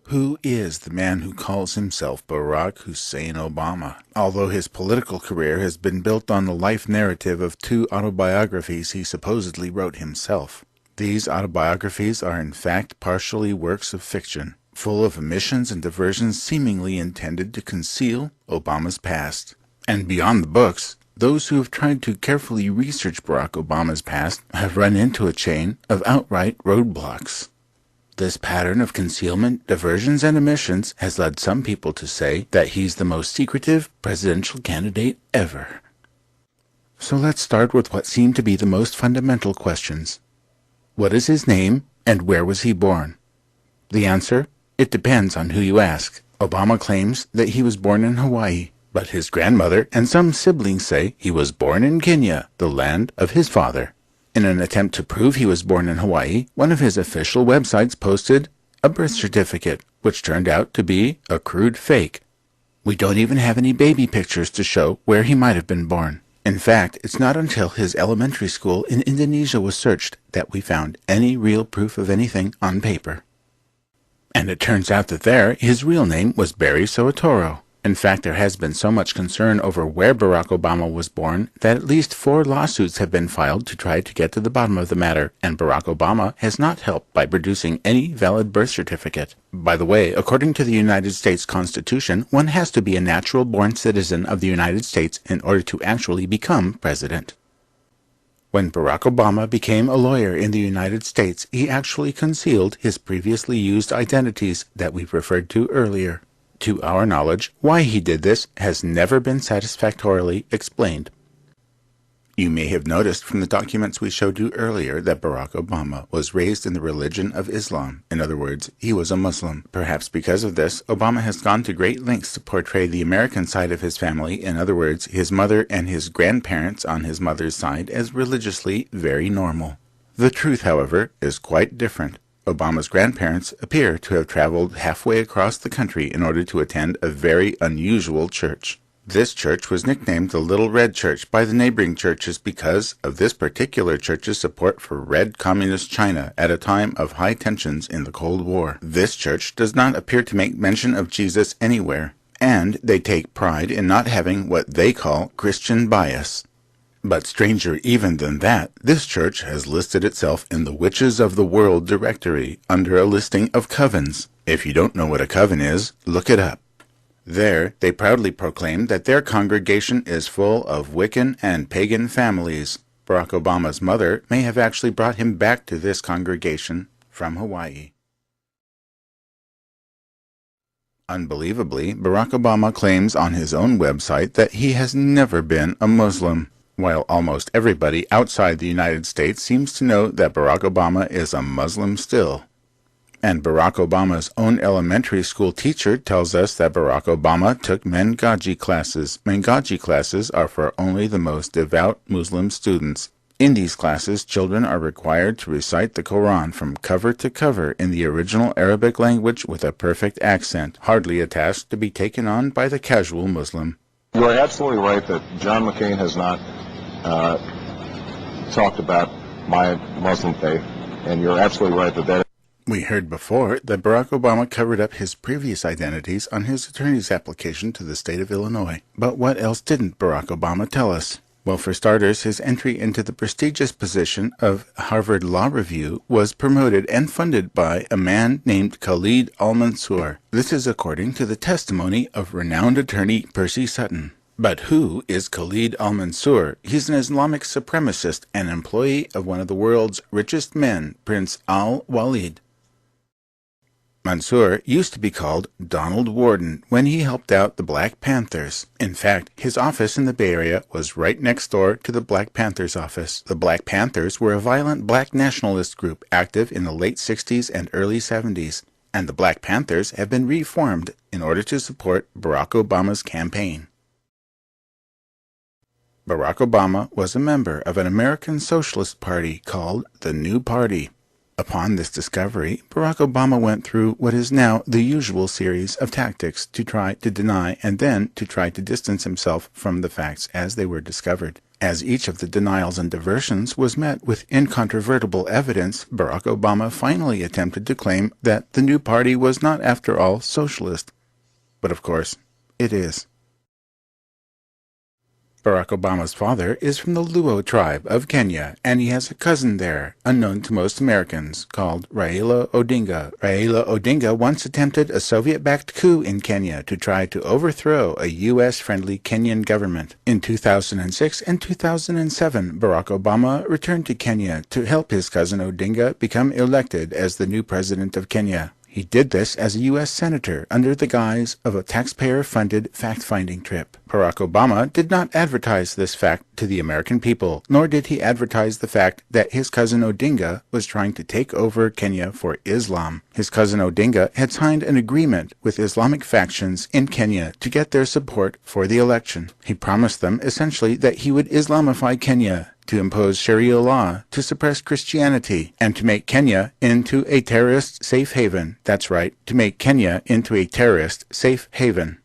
Who is the man who calls himself Barack Hussein Obama? Although his political career has been built on the life narrative of two autobiographies he supposedly wrote himself, these autobiographies are in fact partially works of fiction, full of omissions and diversions seemingly intended to conceal Obama's past. And beyond the books, those who have tried to carefully research Barack Obama's past have run into a chain of outright roadblocks. This pattern of concealment, diversions, and omissions has led some people to say that he's the most secretive presidential candidate ever. So let's start with what seem to be the most fundamental questions. What is his name, and where was he born? The answer? It depends on who you ask. Obama claims that he was born in Hawaii, but his grandmother and some siblings say he was born in Kenya, the land of his father. In an attempt to prove he was born in Hawaii, one of his official websites posted a birth certificate, which turned out to be a crude fake. We don't even have any baby pictures to show where he might have been born. In fact, it's not until his elementary school in Indonesia was searched that we found any real proof of anything on paper. And it turns out that his real name was Barry Soetoro. In fact, there has been so much concern over where Barack Obama was born that at least 4 lawsuits have been filed to try to get to the bottom of the matter, and Barack Obama has not helped by producing any valid birth certificate. By the way, according to the United States Constitution, one has to be a natural-born citizen of the United States in order to actually become president. When Barack Obama became a lawyer in the United States, he actually concealed his previously used identities that we've referred to earlier. To our knowledge, why he did this has never been satisfactorily explained. You may have noticed from the documents we showed you earlier that Barack Obama was raised in the religion of Islam. In other words, he was a Muslim. Perhaps because of this, Obama has gone to great lengths to portray the American side of his family, in other words, his mother and his grandparents on his mother's side, as religiously very normal. The truth, however, is quite different. Obama's grandparents appear to have traveled halfway across the country in order to attend a very unusual church. This church was nicknamed the Little Red Church by the neighboring churches because of this particular church's support for Red Communist China at a time of high tensions in the Cold War. This church does not appear to make mention of Jesus anywhere, and they take pride in not having what they call Christian bias. But stranger even than that, this church has listed itself in the Witches of the World directory under a listing of covens. If you don't know what a coven is, look it up. There, they proudly proclaim that their congregation is full of Wiccan and pagan families. Barack Obama's mother may have actually brought him back to this congregation from Hawaii. Unbelievably, Barack Obama claims on his own website that he has never been a Muslim, while almost everybody outside the United States seems to know that Barack Obama is a Muslim still. And Barack Obama's own elementary school teacher tells us that Barack Obama took Mengaji classes. Mengaji classes are for only the most devout Muslim students. In these classes, children are required to recite the Quran from cover to cover in the original Arabic language with a perfect accent, hardly a task to be taken on by the casual Muslim. You are absolutely right that John McCain has not talked about my Muslim faith, and you're absolutely right that We heard before that Barack Obama covered up his previous identities on his attorney's application to the state of Illinois. But what else didn't Barack Obama tell us? Well, for starters, his entry into the prestigious position of Harvard Law Review was promoted and funded by a man named Khalid al-Mansour. This is according to the testimony of renowned attorney Percy Sutton. But who is Khalid al-Mansour? He's an Islamic supremacist and employee of one of the world's richest men, Prince Al-Walid. Mansour used to be called Donald Warden when he helped out the Black Panthers. In fact, his office in the Bay Area was right next door to the Black Panthers office. The Black Panthers were a violent black nationalist group active in the late 60s and early 70s, and the Black Panthers have been reformed in order to support Barack Obama's campaign. Barack Obama was a member of an American Socialist Party called the New Party. Upon this discovery, Barack Obama went through what is now the usual series of tactics to try to deny and then to try to distance himself from the facts as they were discovered. As each of the denials and diversions was met with incontrovertible evidence, Barack Obama finally attempted to claim that the new party was not after all socialist. But of course, it is. Barack Obama's father is from the Luo tribe of Kenya, and he has a cousin there, unknown to most Americans, called Raila Odinga. Raila Odinga once attempted a Soviet-backed coup in Kenya to try to overthrow a U.S.-friendly Kenyan government. In 2006 and 2007, Barack Obama returned to Kenya to help his cousin Odinga become elected as the new president of Kenya. He did this as a U.S. Senator under the guise of a taxpayer-funded fact-finding trip. Barack Obama did not advertise this fact to the American people, nor did he advertise the fact that his cousin Odinga was trying to take over Kenya for Islam. His cousin Odinga had signed an agreement with Islamic factions in Kenya to get their support for the election. He promised them essentially that he would Islamify Kenya, to impose Sharia law, to suppress Christianity, and to make Kenya into a terrorist safe haven. That's right, to make Kenya into a terrorist safe haven.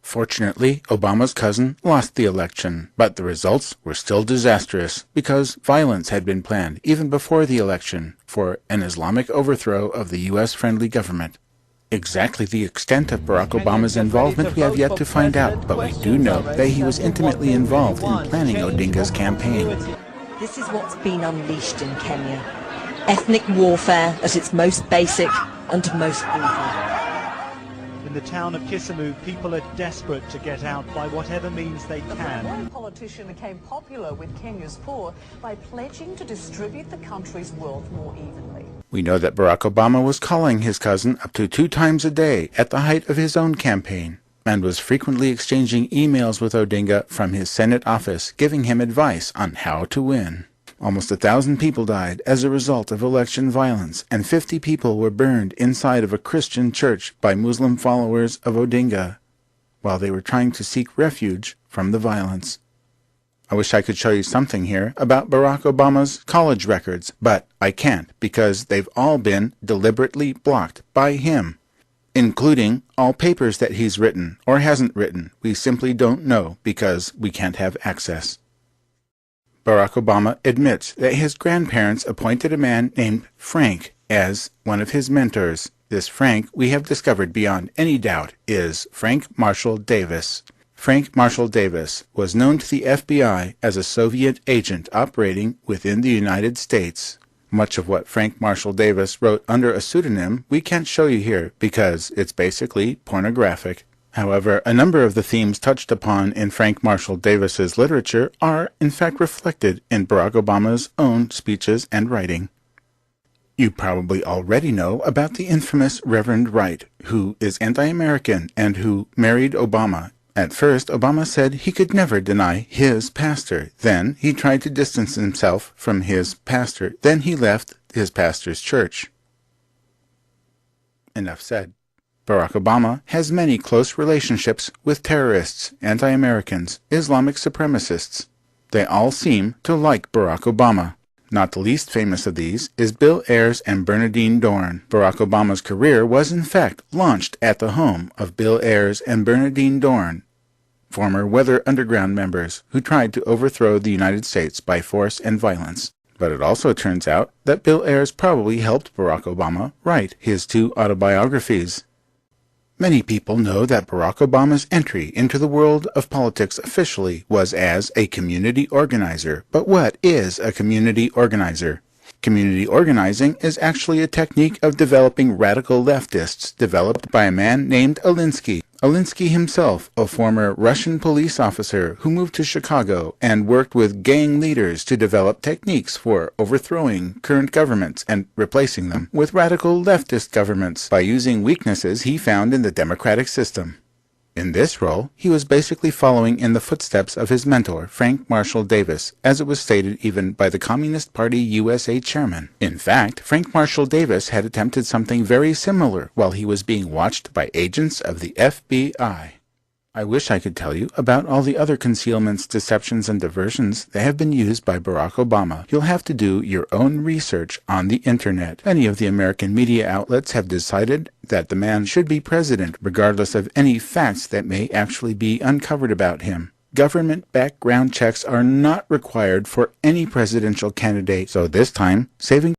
Fortunately, Obama's cousin lost the election, but the results were still disastrous because violence had been planned even before the election for an Islamic overthrow of the U.S.-friendly government. Exactly the extent of Barack Obama's involvement we have yet to find out, but we do know that he was intimately involved in planning Odinga's campaign. This is what's been unleashed in Kenya. Ethnic warfare at its most basic and most brutal. In the town of Kisumu, people are desperate to get out by whatever means they can. One politician became popular with Kenya's poor by pledging to distribute the country's wealth more evenly. We know that Barack Obama was calling his cousin up to 2 times a day at the height of his own campaign, and was frequently exchanging emails with Odinga from his Senate office, giving him advice on how to win. Almost 1,000 people died as a result of election violence, and 50 people were burned inside of a Christian church by Muslim followers of Odinga, while they were trying to seek refuge from the violence. I wish I could show you something here about Barack Obama's college records, but I can't because they've all been deliberately blocked by him, including all papers that he's written or hasn't written. We simply don't know because we can't have access. Barack Obama admits that his grandparents appointed a man named Frank as one of his mentors. This Frank, we have discovered beyond any doubt, is Frank Marshall Davis. Frank Marshall Davis was known to the FBI as a Soviet agent operating within the United States. Much of what Frank Marshall Davis wrote under a pseudonym we can't show you here because it's basically pornographic. However, a number of the themes touched upon in Frank Marshall Davis's literature are in fact reflected in Barack Obama's own speeches and writing. You probably already know about the infamous Reverend Wright, who is anti-American and who married Obama. At first, Obama said he could never deny his pastor. Then he tried to distance himself from his pastor. Then he left his pastor's church. Enough said. Barack Obama has many close relationships with terrorists, anti-Americans, Islamic supremacists. They all seem to like Barack Obama. Not the least famous of these is Bill Ayers and Bernardine Dohrn. Barack Obama's career was in fact launched at the home of Bill Ayers and Bernardine Dohrn, former Weather Underground members who tried to overthrow the United States by force and violence. But it also turns out that Bill Ayers probably helped Barack Obama write his 2 autobiographies. Many people know that Barack Obama's entry into the world of politics officially was as a community organizer. But what is a community organizer? Community organizing is actually a technique of developing radical leftists developed by a man named Alinsky. Alinsky himself, a former Russian police officer who moved to Chicago and worked with gang leaders to develop techniques for overthrowing current governments and replacing them with radical leftist governments by using weaknesses he found in the democratic system. In this role, he was basically following in the footsteps of his mentor, Frank Marshall Davis, as it was stated even by the Communist Party USA chairman. In fact, Frank Marshall Davis had attempted something very similar while he was being watched by agents of the FBI. I wish I could tell you about all the other concealments, deceptions, and diversions that have been used by Barack Obama. You'll have to do your own research on the internet. Many of the American media outlets have decided that the man should be president, regardless of any facts that may actually be uncovered about him. government background checks are not required for any presidential candidate, so this time, saving